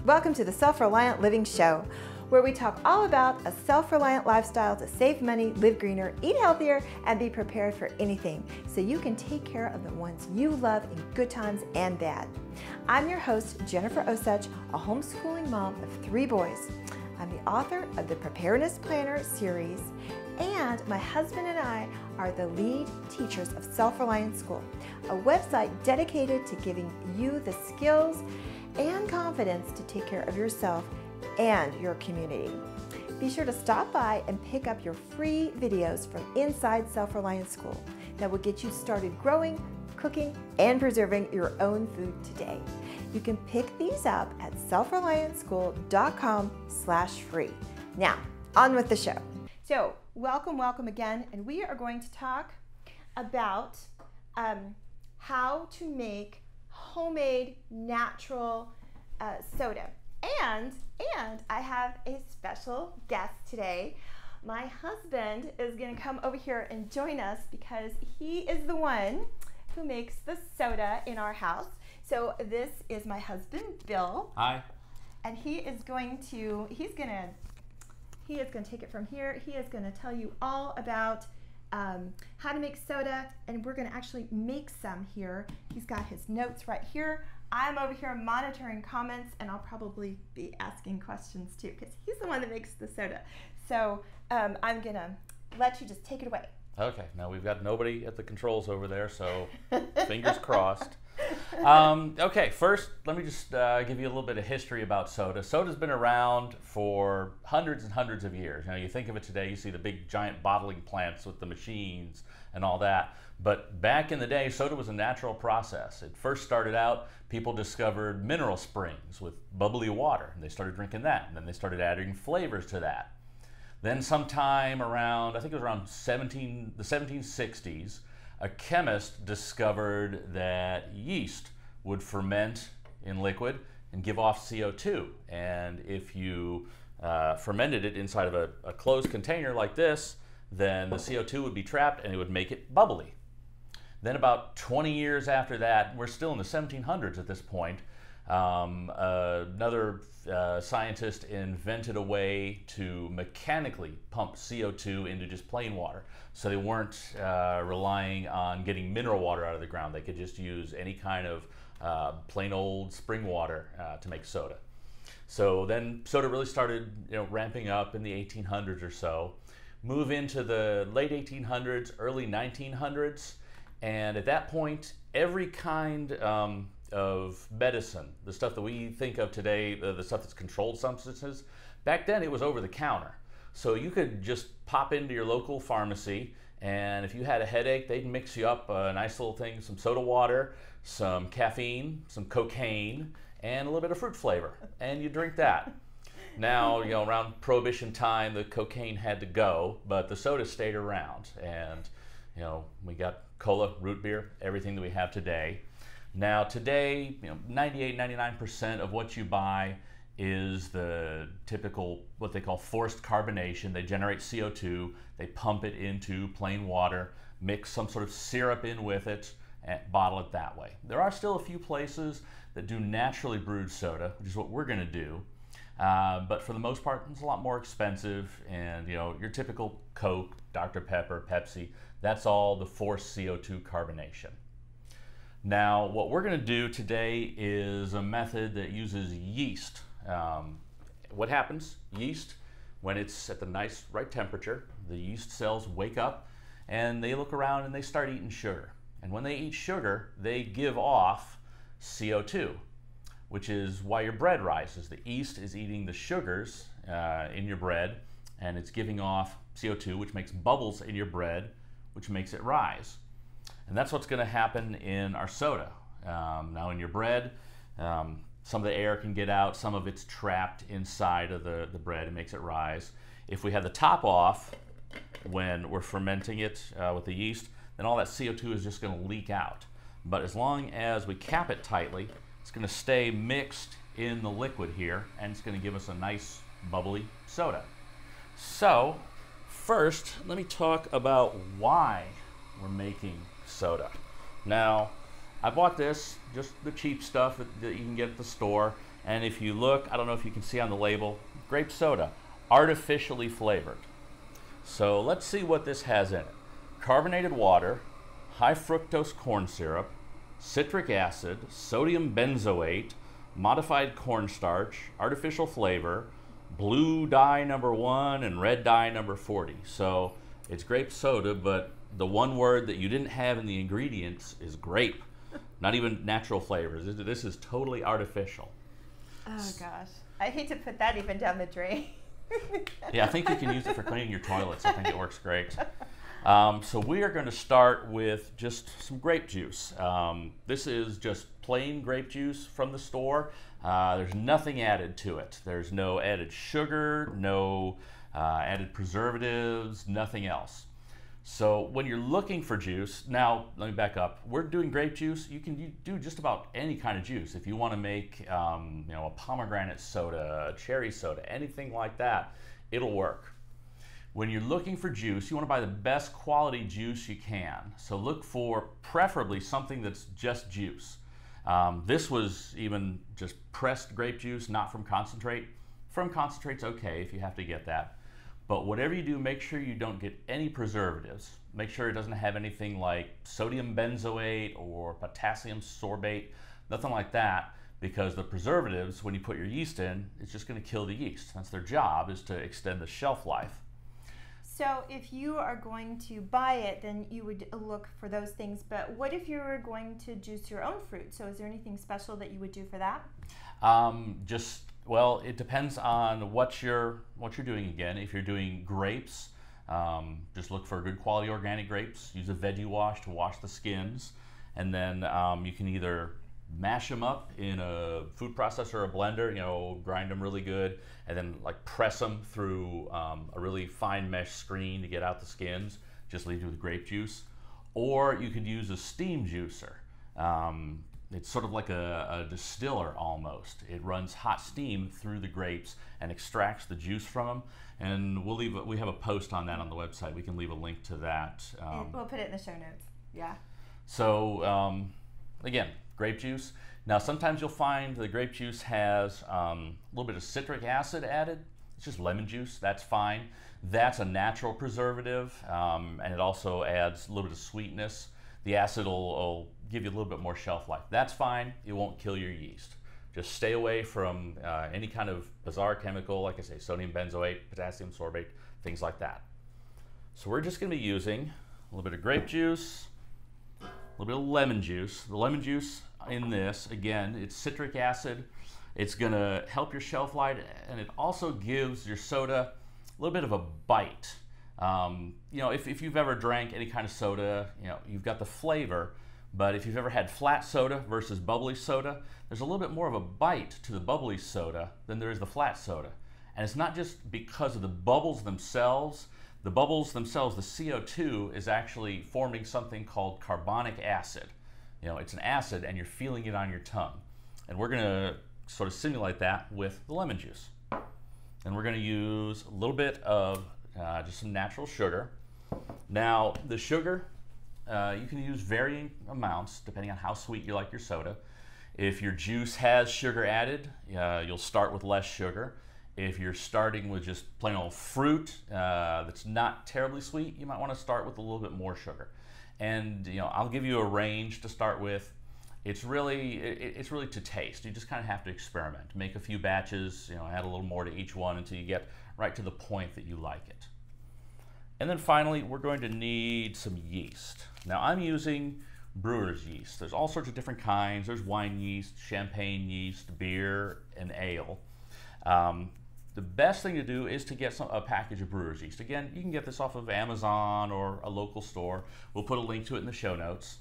Welcome to the Self-Reliant Living Show, where we talk all about a self-reliant lifestyle to save money, live greener, eat healthier, and be prepared for anything so you can take care of the ones you love in good times and bad. I'm your host, Jennifer Osich, a homeschooling mom of 3 boys. I'm the author of the Preparedness Planner series, and my husband and I are the lead teachers of Self-Reliant School, a website dedicated to giving you the skills and confidence to take care of yourself and your community. Be sure to stop by and pick up your free videos from inside Self-Reliant School that will get you started growing, cooking, and preserving your own food today. You can pick these up at selfreliantschool.com/free. Now, on with the show. So, welcome again, and we are going to talk about how to make homemade natural soda. And I have a special guest today. My husband is going to come over here and join us because he is the one who makes the soda in our house. So this is my husband, Bill. Hi. And he is going to take it from here. He is going to tell you all about how to make soda, and we're going to actually make some here. He's got his notes right here. I'm over here monitoring comments, and I'll probably be asking questions too because he's the one that makes the soda. So I'm going to let you just take it away. Okay, now we've got nobody at the controls over there, so fingers crossed. Okay, first let me just give you a little bit of history about soda. Soda's been around for hundreds and hundreds of years. You know, you think of it today, you see the big giant bottling plants with the machines and all that. But back in the day, soda was a natural process. It first started out, people discovered mineral springs with bubbly water, and they started drinking that, and then they started adding flavors to that. Then sometime around, I think it was around the 1760s, a chemist discovered that yeast would ferment in liquid and give off CO2. And if you fermented it inside of a closed container like this, then the CO2 would be trapped and it would make it bubbly. Then about 20 years after that, we're still in the 1700s at this point, another scientist invented a way to mechanically pump CO2 into just plain water. So they weren't relying on getting mineral water out of the ground. They could just use any kind of plain old spring water to make soda. So then soda really started, ramping up in the 1800s or so. Move into the late 1800s, early 1900s, and at that point, every kind of medicine, the stuff that we think of today, the stuff that's controlled substances, back then it was over the counter. So you could just pop into your local pharmacy, and if you had a headache, they'd mix you up a nice little thing, some soda water, some caffeine, some cocaine, and a little bit of fruit flavor, and you drink that. Now, around Prohibition time, the cocaine had to go, but the soda stayed around, and we got cola, root beer, everything that we have today. Now today, 98–99% of what you buy is the typical, what they call forced carbonation. They generate CO2, they pump it into plain water, mix some sort of syrup in with it, and bottle it that way. There are still a few places that do naturally brewed soda, which is what we're going to do. But for the most part, it's a lot more expensive, and your typical Coke, Dr. Pepper, Pepsi, that's all the forced CO2 carbonation. Now, what we're going to do today is a method that uses yeast. What happens? Yeast, when it's at the nice right temperature, the yeast cells wake up and they look around and they start eating sugar. And when they eat sugar, they give off CO2, which is why your bread rises. The yeast is eating the sugars in your bread, and it's giving off CO2, which makes bubbles in your bread, which makes it rise. And that's what's going to happen in our soda. Now in your bread, some of the air can get out, some of it's trapped inside of the bread and makes it rise. If we have the top off when we're fermenting it with the yeast, then all that CO2 is just going to leak out. But as long as we cap it tightly, it's going to stay mixed in the liquid here, and it's going to give us a nice bubbly soda. So first, let me talk about why we're making soda. Now, I bought this, just the cheap stuff that you can get at the store, And if you look, I don't know if you can see on the label, grape soda, artificially flavored. So let's see what this has in it. Carbonated water, high fructose corn syrup, citric acid, sodium benzoate, modified cornstarch, artificial flavor, blue dye number 1 and red dye number 40. So it's grape soda, but the one word that you didn't have in the ingredients is grape. Not even natural flavors. This is totally artificial. Oh gosh. I hate to put that even down the drain. Yeah, I think you can use it for cleaning your toilets. I think it works great. So we are going to start with just some grape juice. This is just plain grape juice from the store. There's nothing added to it. There's no added sugar, no added preservatives, nothing else. So when you're looking for juice, now let me back up. We're doing grape juice. You can do just about any kind of juice. If you want to make a pomegranate soda, a cherry soda, anything like that, it'll work. When you're looking for juice, you want to buy the best quality juice you can. So look for preferably something that's just juice. This was even just pressed grape juice, not from concentrate. From concentrate's okay if you have to get that. But whatever you do, make sure you don't get any preservatives. Make sure it doesn't have anything like sodium benzoate or potassium sorbate, nothing like that, because the preservatives, when you put your yeast in, it's just going to kill the yeast. That's their job, is to extend the shelf life. So if you are going to buy it, then you would look for those things. But what if you were going to juice your own fruit? So is there anything special that you would do for that? Well, it depends on what you're doing again. If you're doing grapes, just look for good quality organic grapes. Use a veggie wash to wash the skins. And then you can either mash them up in a food processor or a blender, grind them really good, and then like press them through a really fine mesh screen to get out the skins. Just leave you with grape juice. Or you could use a steam juicer. It's sort of like a distiller almost. It runs hot steam through the grapes and extracts the juice from them. And we have a post on that on the website. We can leave a link to that. We'll put it in the show notes. Yeah. So again, grape juice. Now sometimes you'll find the grape juice has a little bit of citric acid added. It's just lemon juice. That's fine. That's a natural preservative, and it also adds a little bit of sweetness. The acid will give you a little bit more shelf life. That's fine. It won't kill your yeast. Just stay away from any kind of bizarre chemical, like I say, sodium benzoate, potassium sorbate, things like that. So we're just going to be using a little bit of grape juice, a little bit of lemon juice. The lemon juice in this, again, it's citric acid. It's going to help your shelf life, and it also gives your soda a little bit of a bite. If you've ever drank any kind of soda, you've got the flavor, but if you've ever had flat soda versus bubbly soda, there's a little bit more of a bite to the bubbly soda than there is the flat soda. And it's not just because of the bubbles themselves. The bubbles themselves, the CO2, is actually forming something called carbonic acid. It's an acid and you're feeling it on your tongue. And we're going to sort of simulate that with the lemon juice. And we're going to use a little bit of just some natural sugar. Now, the sugar, you can use varying amounts depending on how sweet you like your soda. If your juice has sugar added, you'll start with less sugar. If you're starting with just plain old fruit that's not terribly sweet, you might want to start with a little bit more sugar. And I'll give you a range to start with. It's really to taste. You just kind of have to experiment. Make a few batches, add a little more to each one until you get right to the point that you like it. And then finally, we're going to need some yeast. Now I'm using brewer's yeast. There's all sorts of different kinds. There's wine yeast, champagne yeast, beer, and ale. The best thing to do is to get a package of brewer's yeast. Again, you can get this off of Amazon or a local store. We'll put a link to it in the show notes.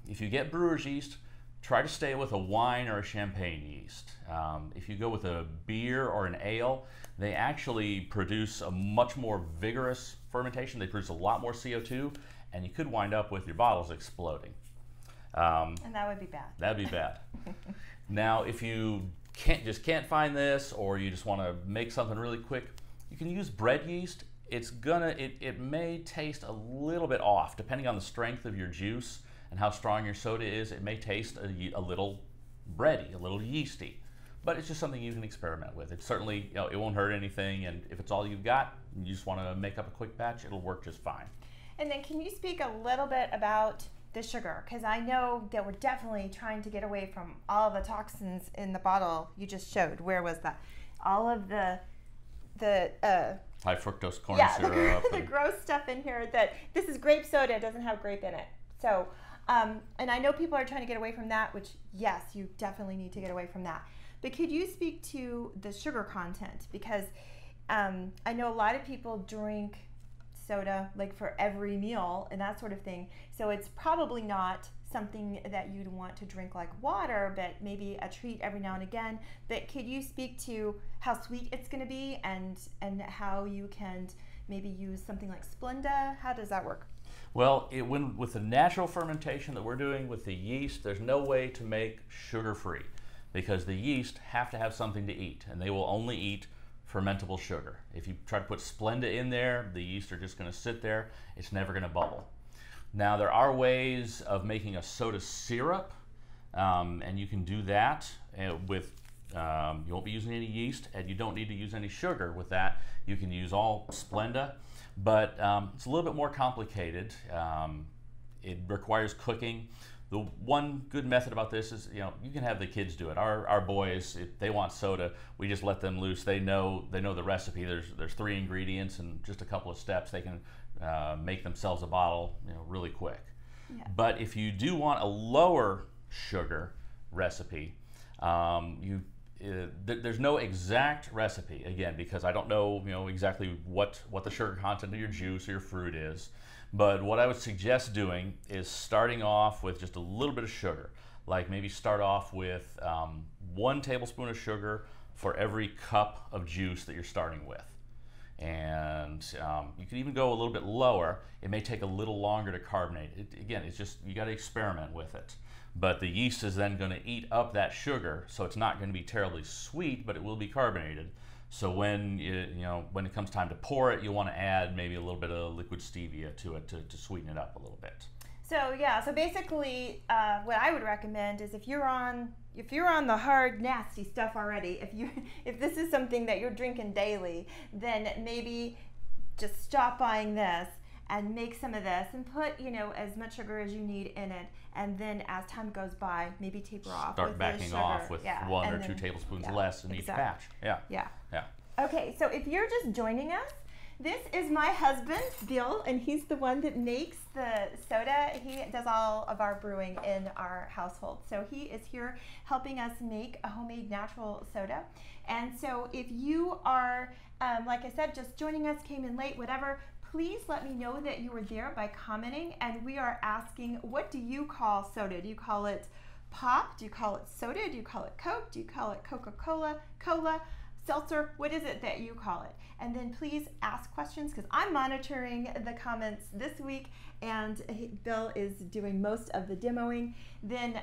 If you get brewer's yeast, try to stay with a wine or a champagne yeast. If you go with a beer or an ale, they actually produce a much more vigorous fermentation. They produce a lot more CO2, and you could wind up with your bottles exploding. And that would be bad. That'd be bad. Now, if you can't find this, or you just want to make something really quick, you can use bread yeast. It may taste a little bit off depending on the strength of your juice and how strong your soda is. It may taste a little bready, a little yeasty. but it's just something you can experiment with. It's certainly, it won't hurt anything, and if it's all you've got, and you just want to make up a quick batch, it'll work just fine. And then can you speak a little bit about the sugar? Because I know that we're definitely trying to get away from all the toxins in the bottle you just showed. Where was that? All of the high fructose corn syrup. syrup. The gross stuff in here. That this is grape soda. It doesn't have grape in it. So, and I know people are trying to get away from that, which yes, you definitely need to get away from that. But could you speak to the sugar content? Because I know a lot of people drink soda like for every meal and that sort of thing. So it's probably not something that you'd want to drink like water, but maybe a treat every now and again. But could you speak to how sweet it's going to be and how you can maybe use something like Splenda? How does that work? Well, with the natural fermentation that we're doing with the yeast, there's no way to make sugar-free because the yeast have to have something to eat, and they will only eat fermentable sugar. If you try to put Splenda in there, the yeast are just going to sit there. It's never going to bubble. Now, there are ways of making a soda syrup, and you can do that with, you won't be using any yeast, and you don't need to use any sugar with that. You can use all Splenda, but it's a little bit more complicated. It requires cooking. The one good method about this is, you can have the kids do it. Our boys, if they want soda, we just let them loose. They know the recipe. There's 3 ingredients and just a couple of steps. They can make themselves a bottle, really quick. Yeah. But if you do want a lower sugar recipe, there's no exact recipe, again, because I don't know, exactly what the sugar content of your juice or your fruit is. But what I would suggest doing is starting off with just a little bit of sugar. Like maybe start off with 1 tablespoon of sugar for every cup of juice that you're starting with. And you can even go a little bit lower. It may take a little longer to carbonate. Again, it's just, you got to experiment with it. But the yeast is then going to eat up that sugar, so it's not going to be terribly sweet, but it will be carbonated. So when when it comes time to pour it, you'll want to add maybe a little bit of liquid stevia to it to sweeten it up a little bit. So yeah, so basically, what I would recommend is if you're on the hard, nasty stuff already, if this is something that you're drinking daily, then maybe just stop buying this and make some of this and put as much sugar as you need in it, and then as time goes by, maybe taper off. Start backing off with 1 or 2 tablespoons less in each batch. Yeah. Okay, so if you're just joining us, this is my husband, Bill, and he's the one that makes the soda. He does all of our brewing in our household. So he is here helping us make a homemade natural soda. And so if you are, like I said, just joining us, came in late, whatever, please let me know that you were there by commenting. And we are asking, what do you call soda? Do you call it pop? Do you call it soda? Do you call it Coke? Do you call it Coca-Cola? Cola? Seltzer? What is it that you call it? And then please ask questions, because I'm monitoring the comments this week and Bill is doing most of the demoing. Then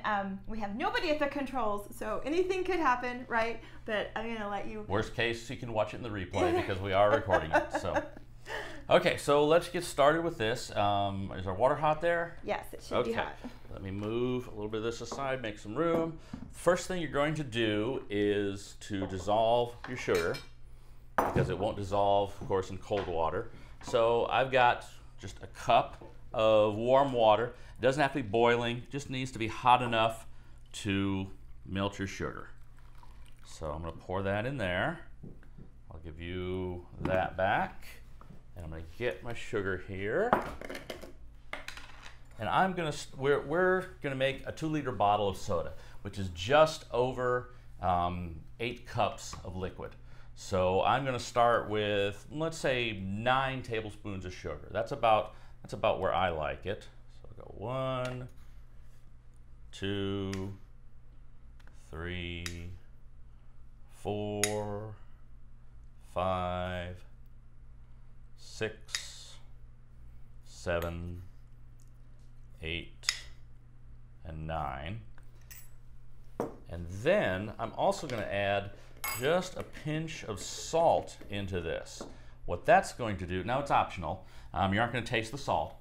we have nobody at the controls, so anything could happen, right? But I'm going to let you. Worst case, you can watch it in the replay because we are recording it. So. Okay, so let's get started with this. Is our water hot there? Yes, it should be hot. Let me move a little bit of this aside, make some room. First thing you're going to do is to dissolve your sugar, because it won't dissolve, of course, in cold water. So I've got just a cup of warm water. It doesn't have to be boiling, just needs to be hot enough to melt your sugar. So I'm going to pour that in there. I'll give you that back. And I'm going to get my sugar here. And we're going to make a 2-liter bottle of soda, which is just over 8 cups of liquid. So I'm going to start with, let's say, 9 tablespoons of sugar. That's about where I like it. So I'll go 1, 2, 3, 4, 5, 6, 7, 8, and 9. And then I'm also going to add just a pinch of salt into this. What that's going to do, now it's optional, you aren't going to taste the salt.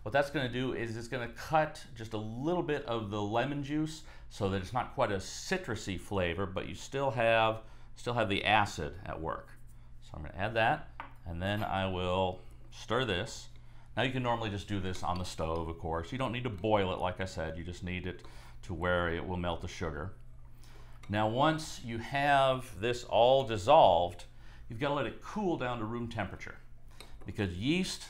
What that's going to do is it's going to cut just a little bit of the lemon juice so that it's not quite a citrusy flavor, but you still have the acid at work. So I'm going to add that, and then I will stir this. Now you can normally just do this on the stove, of course. You don't need to boil it, like I said. You just need it to where it will melt the sugar. Now once you have this all dissolved, you've got to let it cool down to room temperature, because yeast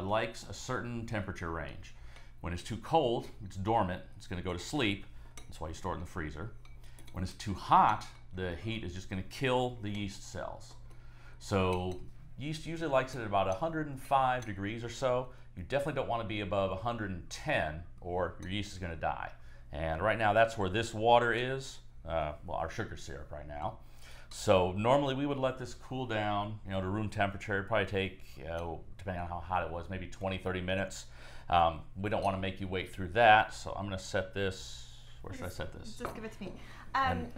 likes a certain temperature range. When it's too cold, it's dormant, it's going to go to sleep. That's why you store it in the freezer. When it's too hot, the heat is just going to kill the yeast cells. So yeast usually likes it at about 105 degrees or so. You definitely don't want to be above 110 or your yeast is going to die. And right now that's where this water is, well, our sugar syrup right now. So normally we would let this cool down, to room temperature. It'd probably take, depending on how hot it was, maybe 20-30 minutes. We don't want to make you wait through that, so I'm going to set this. Where should I set this? Just give it to me.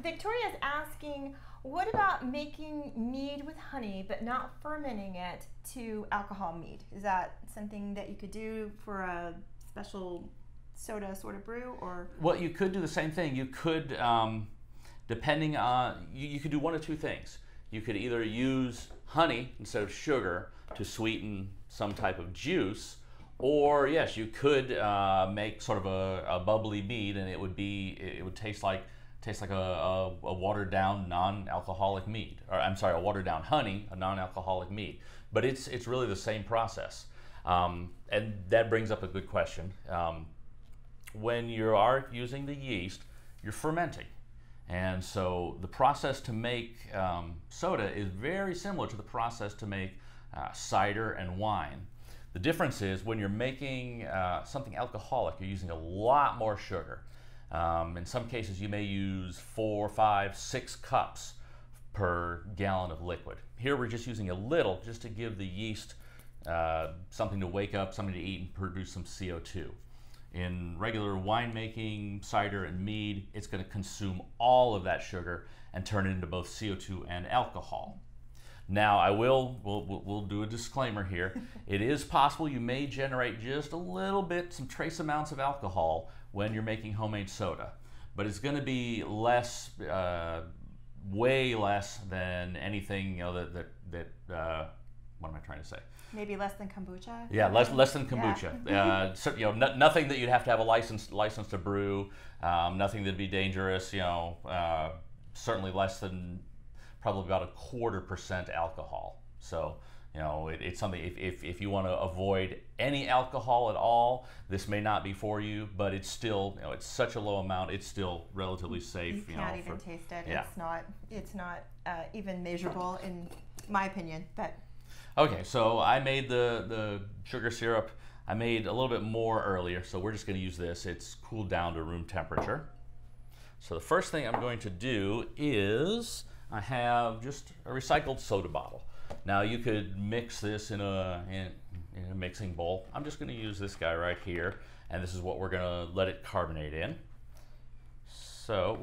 Victoria's asking, what about making mead with honey but not fermenting it to alcohol mead? Is that something that you could do for a special soda sort of brew, or? Well, you could do the same thing. You could, depending on, you could do one of two things. You could either use honey instead of sugar to sweeten some type of juice, or yes, you could make sort of a bubbly mead, and it would taste like a watered down non-alcoholic mead, or I'm sorry, a watered down honey, a non-alcoholic mead. But it's really the same process, and that brings up a good question. When you are using the yeast, you're fermenting. And so the process to make soda is very similar to the process to make cider and wine. The difference is when you're making something alcoholic, you're using a lot more sugar. In some cases, you may use 4, 5, 6 cups per gallon of liquid. Here we're just using a little just to give the yeast something to wake up, something to eat, and produce some CO2. In regular winemaking, cider and mead, it's going to consume all of that sugar and turn it into both CO2 and alcohol. Now, we'll do a disclaimer here. It is possible you may generate just a little bit, some trace amounts of alcohol when you're making homemade soda, but it's going to be less, way less than anything, what am I trying to say? Maybe less than kombucha? Yeah, less than kombucha. Yeah. So, nothing that you'd have to have a license to brew, nothing that'd be dangerous, certainly less than probably about 0.25% alcohol. So, it's something, if you want to avoid any alcohol at all, this may not be for you, but it's still, it's such a low amount, it's still relatively safe. You can't even taste it. Yeah. It's not even measurable in my opinion, but. Okay, so I made the sugar syrup. I made a little bit more earlier, so we're just going to use this. It's cooled down to room temperature. So the first thing I'm going to do is I have just a recycled soda bottle. Now you could mix this in a mixing bowl. I'm just going to use this guy right here, and this is what we're going to let it carbonate in. So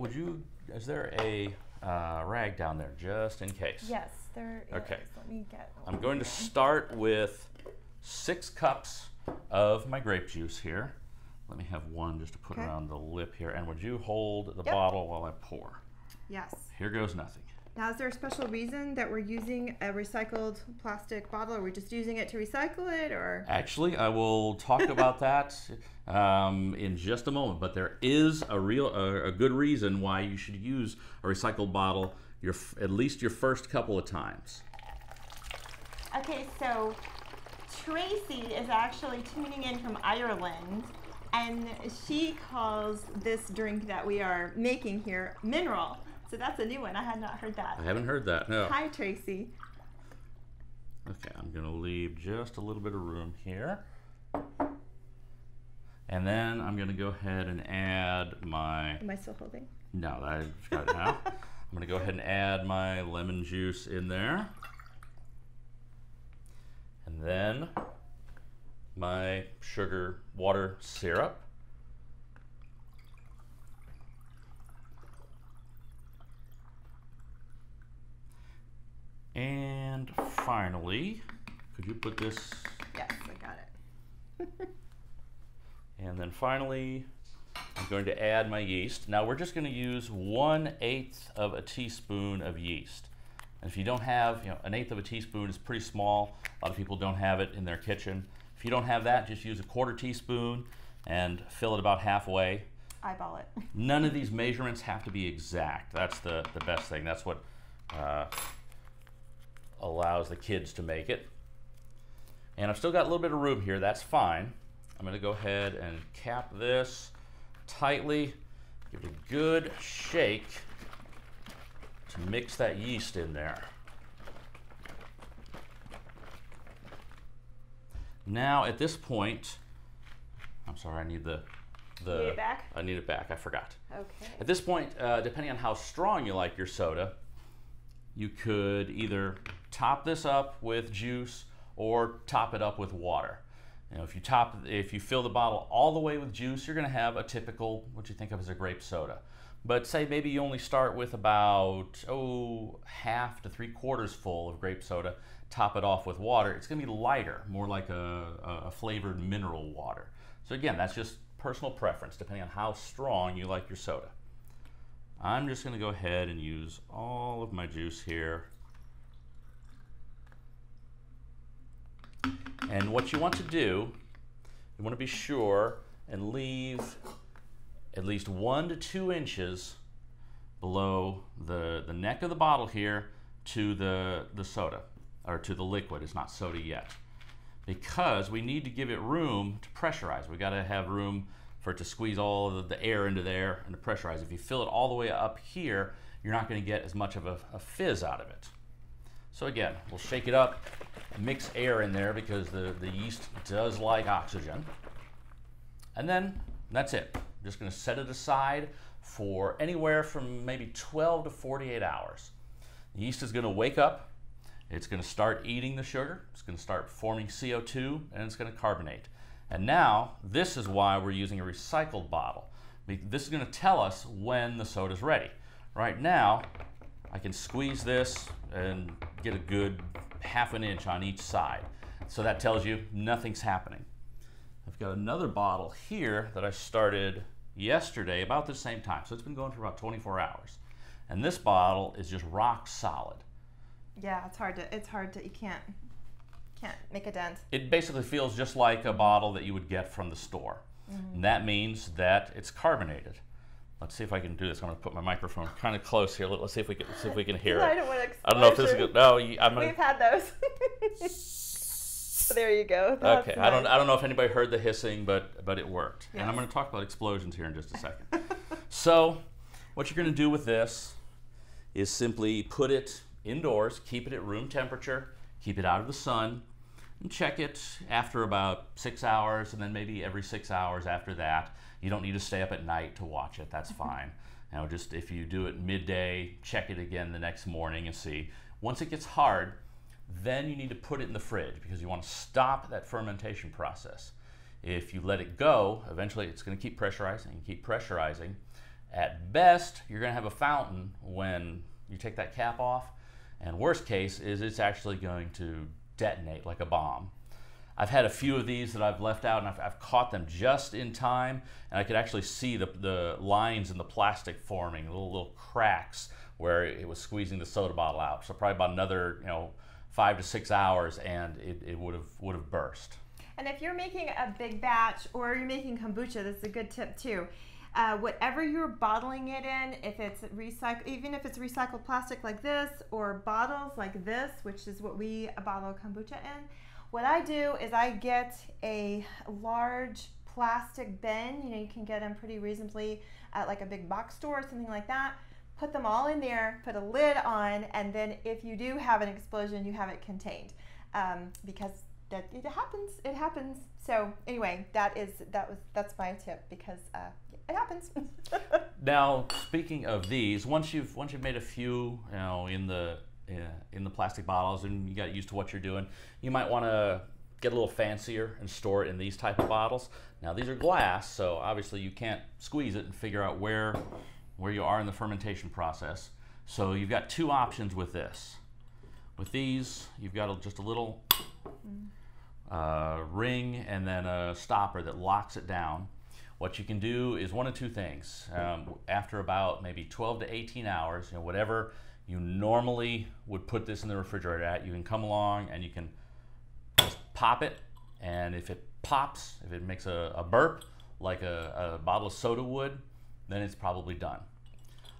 is there a rag down there just in case? Yes, there is. Okay. Let me get I'm going to start with 6 cups of my grape juice here. Let me have one just to put around the lip here. And would you hold the bottle while I pour? Yes. Here goes nothing. Now, is there a special reason that we're using a recycled plastic bottle? Are we just using it to recycle it, or? Actually, I will talk about that in just a moment. But there is a good reason why you should use a recycled bottle at least your first couple of times. Okay, so Tracy is actually tuning in from Ireland, and she calls this drink that we are making here mineral. So that's a new one. I had not heard that. I haven't heard that, no. Hi, Tracy. Okay, I'm going to leave just a little bit of room here. And then I'm going to go ahead and add my... Am I still holding? No, I've got it now. I'm going to go ahead and add my lemon juice in there. And then my sugar water syrup. And finally, could you put this? Yes, I got it. And then finally, I'm going to add my yeast. Now we're just going to use 1/8 of a teaspoon of yeast. And if you don't have, 1/8 of a teaspoon is pretty small. A lot of people don't have it in their kitchen. If you don't have that, just use a 1/4 teaspoon and fill it about halfway. Eyeball it. None of these measurements have to be exact. That's the best thing. That's what allows the kids to make it. And I've still got a little bit of room here. That's fine. I'm going to go ahead and cap this tightly. Give it a good shake to mix that yeast in there. Now at this point, I'm sorry, I need the need it back? I need it back. I forgot. Okay. At this point, depending on how strong you like your soda, you could either top this up with juice or top it up with water. If you fill the bottle all the way with juice, you're going to have a typical, what you think of as a grape soda. But say maybe you only start with about, 1/2 to 3/4 full of grape soda, top it off with water. It's going to be lighter, more like a flavored mineral water. So again, that's just personal preference, depending on how strong you like your soda. I'm just going to go ahead and use all of my juice here. And what you want to do, you want to be sure and leave at least 1 to 2 inches below the neck of the bottle here to the soda, or to the liquid. It's not soda yet, because we need to give it room to pressurize. We got to have room for it to squeeze all of the air into there and to pressurize. If you fill it all the way up here, you're not going to get as much of a fizz out of it. So again, we'll shake it up, mix air in there because the yeast does like oxygen. And then that's it. I'm just going to set it aside for anywhere from maybe 12 to 48 hours. The yeast is going to wake up. It's going to start eating the sugar. It's going to start forming CO2, and it's going to carbonate. And now, this is why we're using a recycled bottle. This is going to tell us when the soda is ready. Right now, I can squeeze this and get a good 1/2 inch on each side. So that tells you nothing's happening. I've got another bottle here that I started yesterday about the same time. So it's been going for about 24 hours. And this bottle is just rock solid. Yeah, it's hard to, you can't make a dent. It basically feels just like a bottle that you would get from the store. And that means that it's carbonated. Let's see if I can do this. I'm going to put my microphone kind of close here. Let's see if we can hear it. I don't want to. I don't know if this is good. No, I'm gonna... We've had those. So there you go. That's okay. Nice. I don't know if anybody heard the hissing, but it worked. Yes. And I'm going to talk about explosions here in just a second. So, what you're going to do with this is simply put it indoors, keep it at room temperature, keep it out of the sun, and check it after about 6 hours, and then maybe every 6 hours after that. You don't need to stay up at night to watch it. That's fine. Just if you do it midday, check it again the next morning and see. Once it gets hard, then you need to put it in the fridge because you want to stop that fermentation process. If you let it go, eventually it's going to keep pressurizing and keep pressurizing. At best, you're going to have a fountain when you take that cap off, and worst case is it's actually going to detonate like a bomb. I've had a few of these that I've left out, and I've caught them just in time, and I could actually see the lines in the plastic forming, little cracks where it was squeezing the soda bottle out. So probably about another 5 to 6 hours, and it would have burst. And if you're making a big batch or you're making kombucha, that's a good tip too. Whatever you're bottling it in, if it's recycled, even if it's recycled plastic like this, or bottles like this, which is what we bottle kombucha in, what I do is I get a large plastic bin. You can get them pretty reasonably at like a big box store or something like that. Put them all in there, put a lid on, and then if you do have an explosion, you have it contained, because it happens. So anyway, that's my tip, because it happens. Now, speaking of these, once you've made a few, in the plastic bottles, and you got used to what you're doing, you might want to get a little fancier and store it in these type of bottles. Now, these are glass, so obviously you can't squeeze it and figure out where you are in the fermentation process. So you've got two options with this. With these, you've got just a little ring and then a stopper that locks it down. What you can do is one of two things. After about maybe 12 to 18 hours, whatever you normally would put this in the refrigerator at, you can come along and you can just pop it, and if it pops, if it makes a burp like a bottle of soda would, then it's probably done.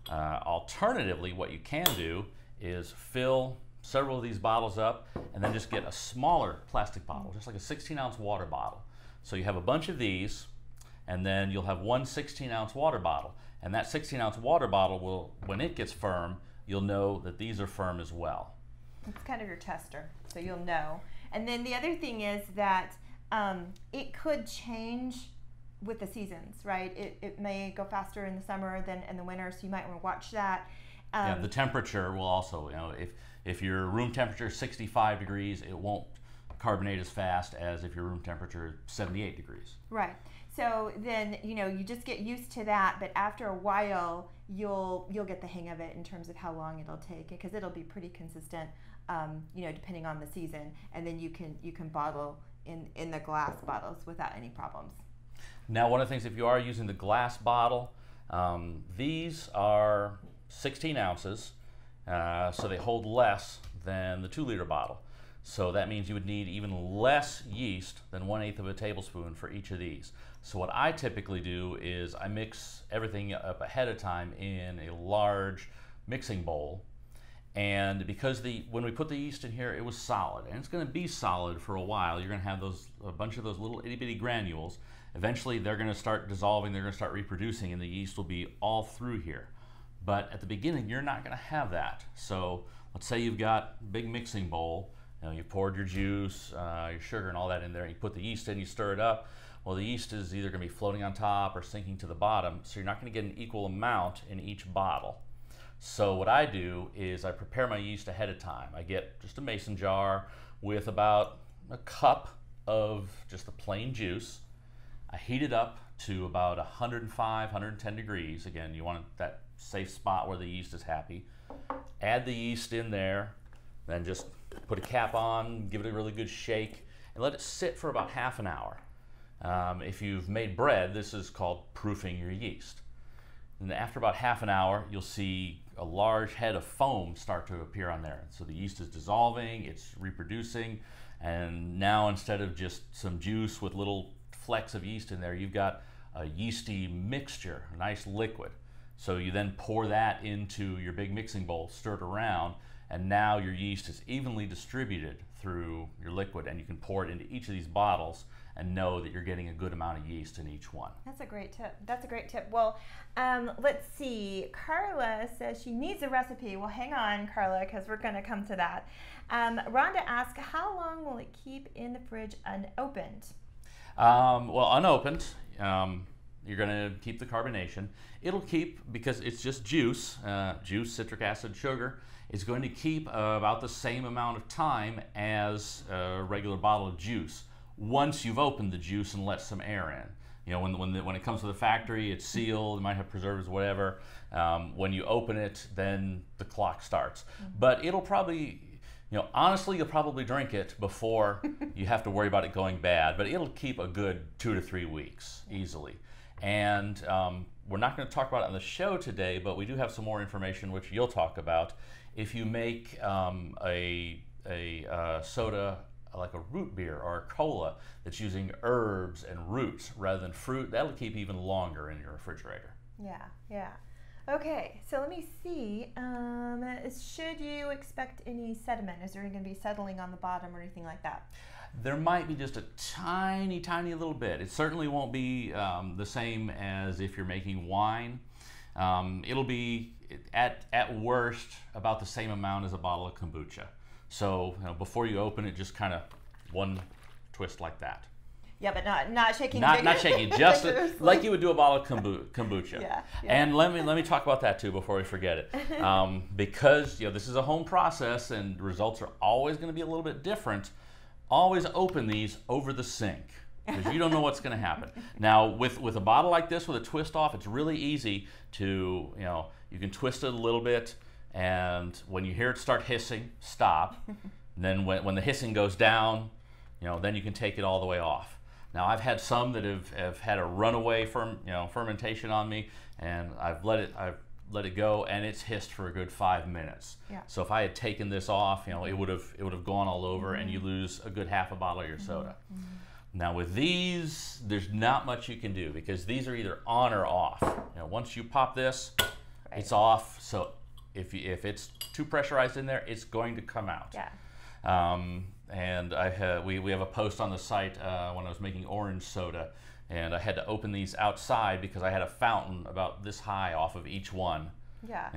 Alternatively, what you can do is fill several of these bottles up and then just get a smaller plastic bottle, just like a 16-ounce water bottle. So you have a bunch of these, and then you'll have one 16-ounce water bottle. And that 16-ounce water bottle will, when it gets firm, you'll know that these are firm as well. It's kind of your tester, so you'll know. And then the other thing is that it could change with the seasons, right? It may go faster in the summer than in the winter, so you might want to watch that. Yeah, the temperature will also, if your room temperature is 65 degrees, it won't carbonate as fast as if your room temperature is 78 degrees. Right. So then, you just get used to that, but after a while, you'll get the hang of it in terms of how long it'll take, because it'll be pretty consistent, depending on the season. And then you can bottle in the glass bottles without any problems. Now, one of the things, if you are using the glass bottle, these are 16 ounces, so they hold less than the 2-liter bottle. So that means you would need even less yeast than 1/8 of a tablespoon for each of these. So what I typically do is I mix everything up ahead of time in a large mixing bowl. And because when we put the yeast in here, it was solid, and it's going to be solid for a while. You're going to have a bunch of those little itty bitty granules. Eventually they're going to start dissolving, they're going to start reproducing, and the yeast will be all through here. But at the beginning, you're not going to have that. So let's say you've got a big mixing bowl, you've poured your juice, your sugar and all that in there, and you put the yeast in, you stir it up. Well, the yeast is either going to be floating on top or sinking to the bottom, so you're not going to get an equal amount in each bottle. So what I do is I prepare my yeast ahead of time. I get just a mason jar with about a cup of just the plain juice. I heat it up to about 105, 110 degrees. Again, you want that safe spot where the yeast is happy. Add the yeast in there, then just put a cap on, give it a really good shake, and let it sit for about half an hour. If you've made bread, this is called proofing your yeast. And after about half an hour, you'll see a large head of foam start to appear on there. So the yeast is dissolving, it's reproducing, and now instead of just some juice with little flecks of yeast in there, you've got a yeasty mixture, a nice liquid. So you then pour that into your big mixing bowl, stir it around, and now your yeast is evenly distributed through your liquid, and you can pour it into each of these bottles and know that you're getting a good amount of yeast in each one. That's a great tip. That's a great tip. Well, let's see. Carla says she needs a recipe. Well, hang on, Carla, because we're going to come to that. Rhonda asks, how long will it keep in the fridge unopened? Well, unopened, you're going to keep the carbonation. It'll keep, because it's just juice, citric acid, sugar. It's going to keep about the same amount of time as a regular bottle of juice once you've opened the juice and let some air in. When it comes to the factory, it's sealed, it might have preservatives, whatever. When you open it, then the clock starts. But it'll probably, honestly, you'll probably drink it before you have to worry about it going bad, but it'll keep a good 2 to 3 weeks easily. And we're not going to talk about it on the show today, but we do have some more information which you'll talk about. If you make a soda like a root beer or a cola that's using herbs and roots rather than fruit, that'll keep even longer in your refrigerator. Yeah. Okay, so let me see. Should you expect any sediment? Is there going to be settling on the bottom or anything like that? There might be just a tiny, tiny little bit. It certainly won't be the same as if you're making wine. It'll be, at worst, about the same amount as a bottle of kombucha. So before you open it, just kind of one twist like that. Yeah, but not shaking. Not shaking, just like you would do a bottle of kombucha. Yeah. And let me talk about that too before we forget it, because this is a home process and results are always going to be a little bit different. Always open these over the sink, because you don't know what's going to happen. Now, with a bottle like this with a twist off, it's really easy to you can twist it a little bit, and when you hear it start hissing, stop. And then when the hissing goes down, then you can take it all the way off. Now I've had some that have had a runaway fermentation on me, and I've let it go, and it's hissed for a good 5 minutes. Yeah. So if I had taken this off, it would have gone all over, and you lose a good half a bottle of your soda. Now with these, there's not much you can do, because these are either on or off. Once you pop this, it's off. So if it's too pressurized in there, it's going to come out. Yeah. And we have a post on the site when I was making orange soda, and I had to open these outside because I had a fountain about this high off of each one. Yeah.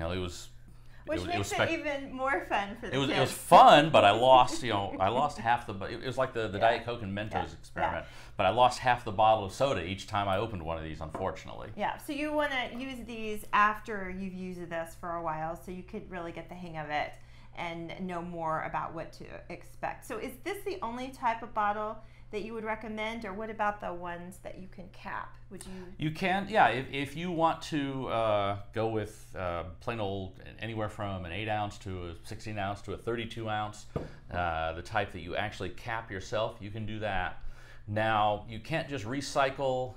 Which makes it even more fun for the kids. It was fun, but I lost, I lost half the. It was like the Diet Coke and Mentos experiment, but I lost half the bottle of soda each time I opened one of these, unfortunately. Yeah. So you want to use these after you've used this for a while, so you could really get the hang of it and know more about what to expect. So is this the only type of bottle that you would recommend, or what about the ones that you can cap? Would you? You can, yeah. If you want to go with plain old, anywhere from an 8 ounce to a 16 ounce to a 32 ounce, the type that you actually cap yourself, you can do that. Now, you can't just recycle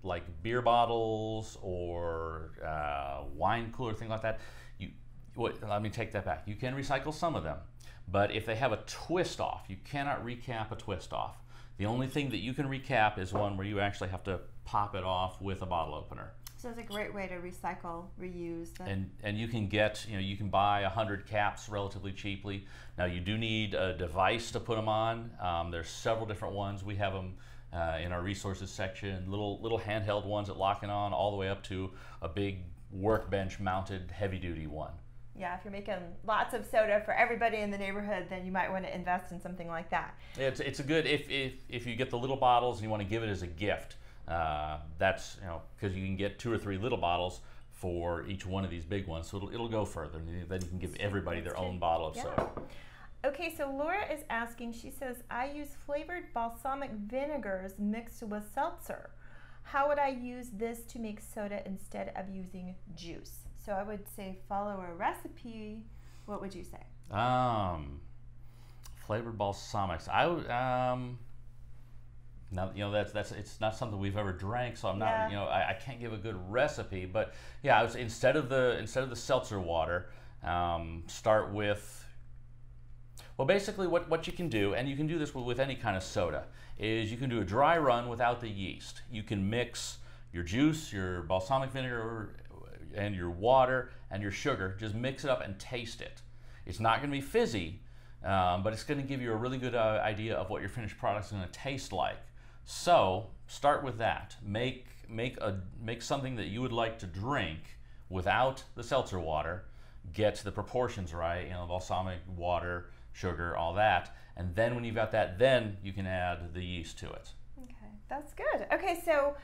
like beer bottles or wine cooler, things like that. Let me take that back. You can recycle some of them, but if they have a twist off, you cannot recap a twist off. The only thing that you can recap is one where you actually have to pop it off with a bottle opener. So it's a great way to recycle, reuse. And you can get, you can buy 100 caps relatively cheaply. Now you do need a device to put them on. There's several different ones. We have them in our resources section, little handheld ones that lock it on, all the way up to a big workbench mounted heavy duty one. Yeah, if you're making lots of soda for everybody in the neighborhood, then you might want to invest in something like that. It's a good, if you get the little bottles and you want to give it as a gift, that's, because you can get 2 or 3 little bottles for each one of these big ones, so it'll go further, and then you can give everybody their own bottle of soda. Okay, so Laura is asking, she says, I use flavored balsamic vinegars mixed with seltzer. How would I use this to make soda instead of using juice? So I would say follow a recipe. What would you say? Flavored balsamics. I would now that's it's not something we've ever drank, so I'm not I can't give a good recipe. But yeah, I was instead of the seltzer water, start with. Well, basically what you can do, and you can do this with any kind of soda, is you can do a dry run without the yeast. You can mix your juice, your balsamic vinegar, and your water and your sugar. Just mix it up and taste it. It's not going to be fizzy, but it's going to give you a really good idea of what your finished product is going to taste like. So start with that. Make something that you would like to drink without the seltzer water. Get the proportions right. Balsamic, water, sugar, all that. And then when you've got that, then you can add the yeast to it. Okay, that's good. Okay, so.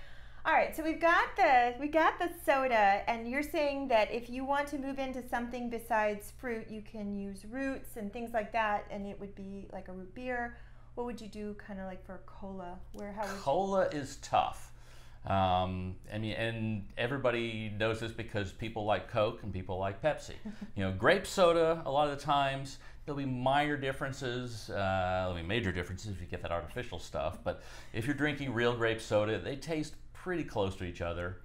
All right, so we got the soda, and you're saying that if you want to move into something besides fruit, you can use roots and things like that, and it would be like a root beer. What would you do, kind of like for cola? Cola is tough. And everybody knows this because people like Coke and people like Pepsi. Grape soda, a lot of the times there'll be minor differences. There'll be major differences if you get that artificial stuff. But if you're drinking real grape soda, they taste pretty close to each other.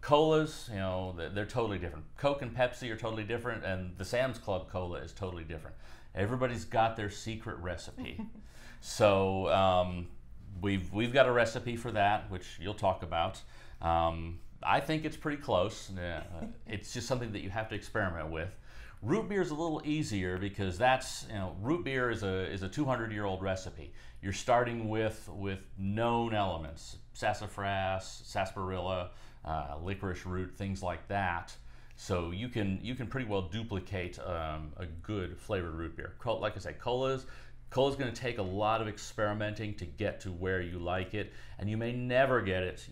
Colas, they're totally different. Coke and Pepsi are totally different, and the Sam's Club cola is totally different. Everybody's got their secret recipe. So we've got a recipe for that, which you'll talk about. I think it's pretty close. It's just something that you have to experiment with. Root beer is a little easier because that's, root beer is a 200-year-old recipe. You're starting with known elements, sassafras, sarsaparilla, licorice root, things like that. So you can pretty well duplicate a good flavored root beer. Like I say, cola's going to take a lot of experimenting to get to where you like it, and you may never get it.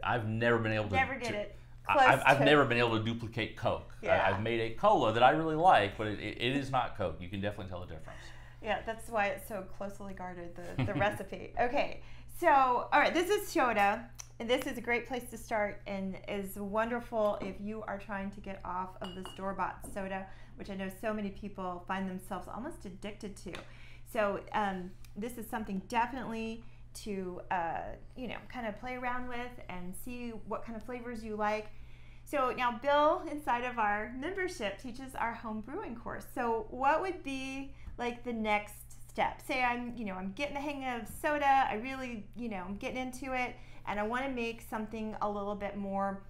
I've never been able to get it. I've never been able to duplicate Coke. Yeah. I've made a cola that I really like, but it is not Coke. You can definitely tell the difference. Yeah, that's why it's so closely guarded, the recipe. Okay, so, all right, this is soda, and this is a great place to start and is wonderful if you are trying to get off of the store-bought soda, which I know so many people find themselves almost addicted to. So this is something definitely to you know, kind of play around with and see what kind of flavors you like. So now Bill, inside of our membership, teaches our home brewing course. So what would be like the next step? Say I'm getting the hang of soda, I really, I'm getting into it, and I want to make something a little bit more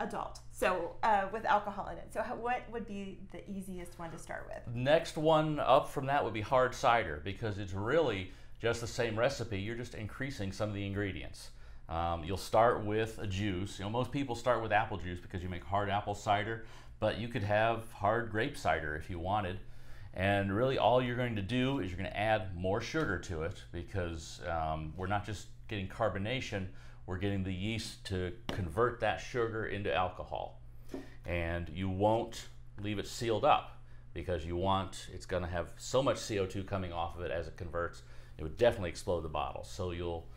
adult, so with alcohol in it. So what would be the easiest one to start with? Next one up from that would be hard cider, because it's really just the same recipe. You're just increasing some of the ingredients. You'll start with a juice. Most people start with apple juice because you make hard apple cider, but you could have hard grape cider if you wanted. And really all you're going to do is you're going to add more sugar to it, because we're not just getting carbonation, we're getting the yeast to convert that sugar into alcohol. And you won't leave it sealed up, because it's going to have so much CO2 coming off of it as it converts, it would definitely explode the bottle. So you'll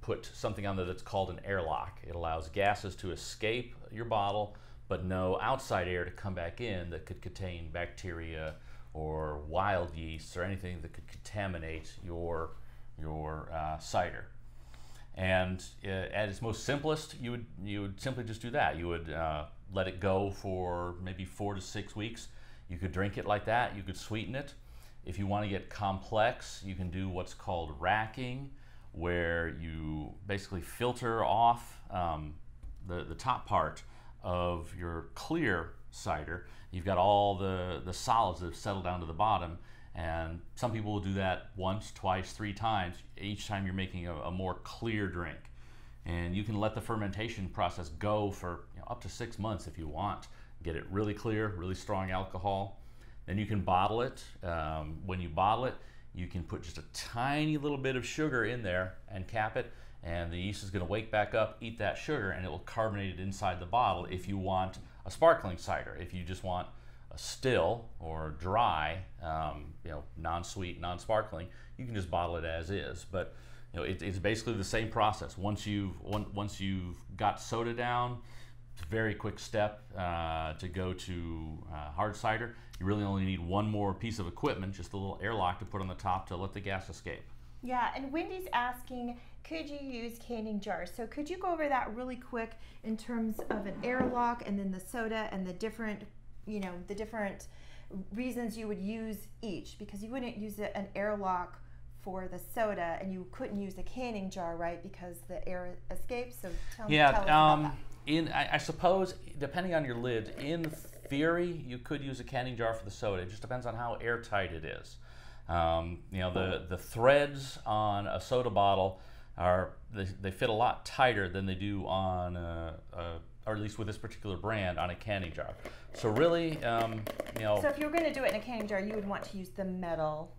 put something on there that's called an airlock. It allows gases to escape your bottle, but no outside air to come back in that could contain bacteria or wild yeasts or anything that could contaminate your cider. And at its most simplest, you would simply just do that. You would let it go for maybe 4 to 6 weeks. You could drink it like that. You could sweeten it. If you want to get complex, you can do what's called racking, where you basically filter off the top part of your clear cider. You've got all the solids that have settled down to the bottom, and some people will do that once, twice, 3 times, each time you're making a more clear drink. And you can let the fermentation process go for up to 6 months if you want. Get it really clear, really strong alcohol. Then you can bottle it. When you bottle it, you can put just a tiny little bit of sugar in there and cap it, and the yeast is going to wake back up, eat that sugar, and it will carbonate it inside the bottle if you want a sparkling cider. If you just want a still or dry, non-sweet, non-sparkling, you can just bottle it as is. But it's basically the same process. Once you've got soda down, it's a very quick step to go to hard cider. You really only need one more piece of equipment, just a little airlock to put on the top to let the gas escape. Yeah, and Wendy's asking, could you use canning jars? So could you go over that really quick in terms of an airlock and then the soda and the different reasons you would use each? Because you wouldn't use an airlock for the soda, and you couldn't use a canning jar, right? Because the air escapes. So tell us about that. I suppose, depending on your lid, in theory, you could use a canning jar for the soda. It just depends on how airtight it is. The threads on a soda bottle they fit a lot tighter than they do on or at least with this particular brand, on a canning jar. So really, So if you were going to do it in a canning jar, you would want to use the metal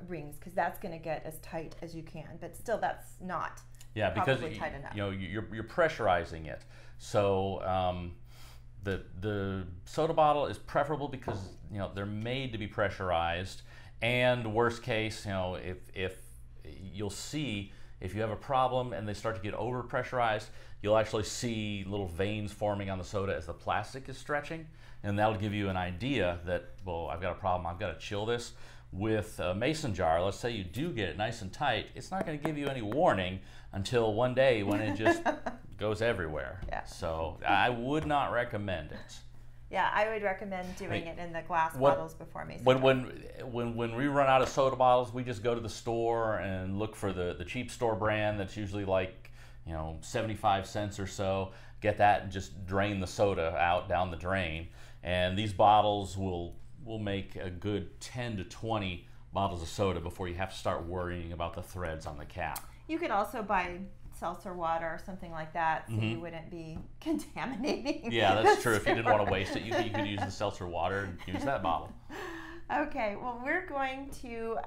rings, because that's going to get as tight as you can. But still, that's not probably tight enough. You're pressurizing it. So the soda bottle is preferable because they're made to be pressurized. And worst case, if you'll see, if you have a problem and they start to get over pressurized, you'll actually see little veins forming on the soda as the plastic is stretching, and that'll give you an idea that, well, I've got a problem, I've got to chill this. With a mason jar, let's say you do get it nice and tight, it's not going to give you any warning until one day when it just goes everywhere. Yeah. So I would not recommend it. Yeah, I would recommend doing it in the glass bottles before mason jar. When we run out of soda bottles, we just go to the store and look for the cheap store brand that's usually like 75 cents or so. Get that and just drain the soda out down the drain. And these bottles will make a good 10 to 20 bottles of soda before you have to start worrying about the threads on the cap. You could also buy seltzer water or something like that, so you wouldn't be contaminating. Yeah, that's true. If you didn't want to waste it, you could use the seltzer water and use that bottle. Okay, well, we're going to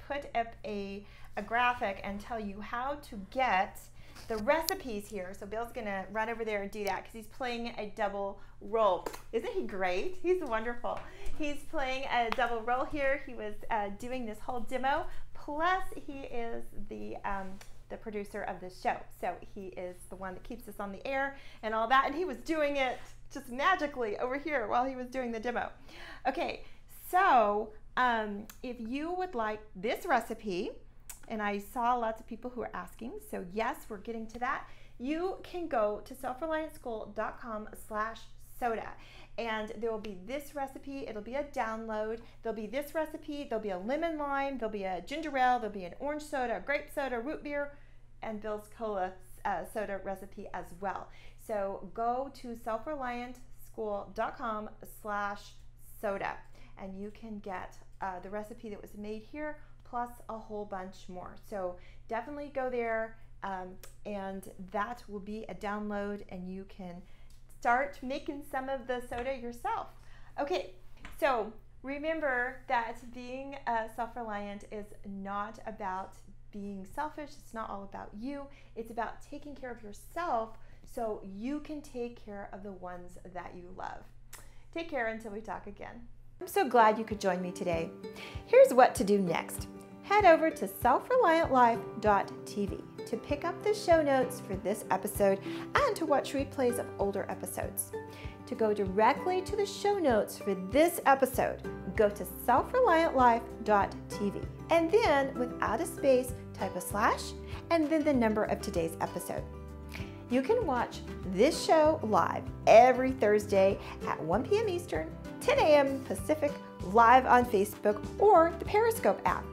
put up a graphic and tell you how to get the recipes here. So Bill's going to run over there and do that because he's playing a double role. Isn't he great? He's wonderful. He's playing a double role here. He was doing this whole demo, plus he is the producer of this show. So he is the one that keeps us on the air and all that, and he was doing it just magically over here while he was doing the demo. Okay, So if you would like this recipe, and I saw lots of people who are asking, so yes, we're getting to that. You can go to selfreliantschool.com/soda, and there will be this recipe. It'll be a download. There'll be this recipe. There'll be a lemon lime. There'll be a ginger ale. There'll be an orange soda, a grape soda, root beer, and Bill's Cola soda recipe as well. So go to selfreliantschool.com/soda, and you can get the recipe that was made here plus a whole bunch more. So definitely go there, and that will be a download, and you can start making some of the soda yourself. Okay, so remember that being self-reliant is not about being selfish. It's not all about you. It's about taking care of yourself so you can take care of the ones that you love. Take care until we talk again. I'm so glad you could join me today. Here's what to do next. Head over to selfreliantlife.tv to pick up the show notes for this episode and to watch replays of older episodes. To go directly to the show notes for this episode, go to selfreliantlife.tv, and then without a space, type a / and then the number of today's episode. You can watch this show live every Thursday at 1 p.m. Eastern, 10 a.m. Pacific, live on Facebook or the Periscope app.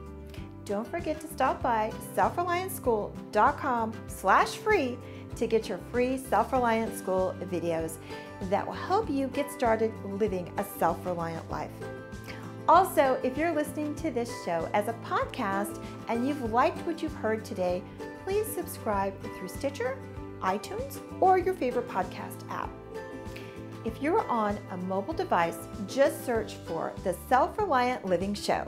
Don't forget to stop by selfreliantschool.com/free to get your free Self-Reliant School videos that will help you get started living a self-reliant life. Also, if you're listening to this show as a podcast and you've liked what you've heard today, please subscribe through Stitcher, iTunes, or your favorite podcast app. If you're on a mobile device, just search for the Self-Reliant Living Show.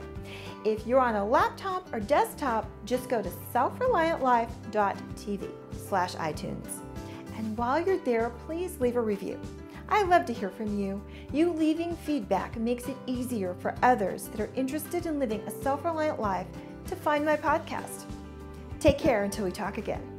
If you're on a laptop or desktop, just go to selfreliantlife.tv/iTunes. And while you're there, please leave a review. I love to hear from you. You leaving feedback makes it easier for others that are interested in living a self-reliant life to find my podcast. Take care until we talk again.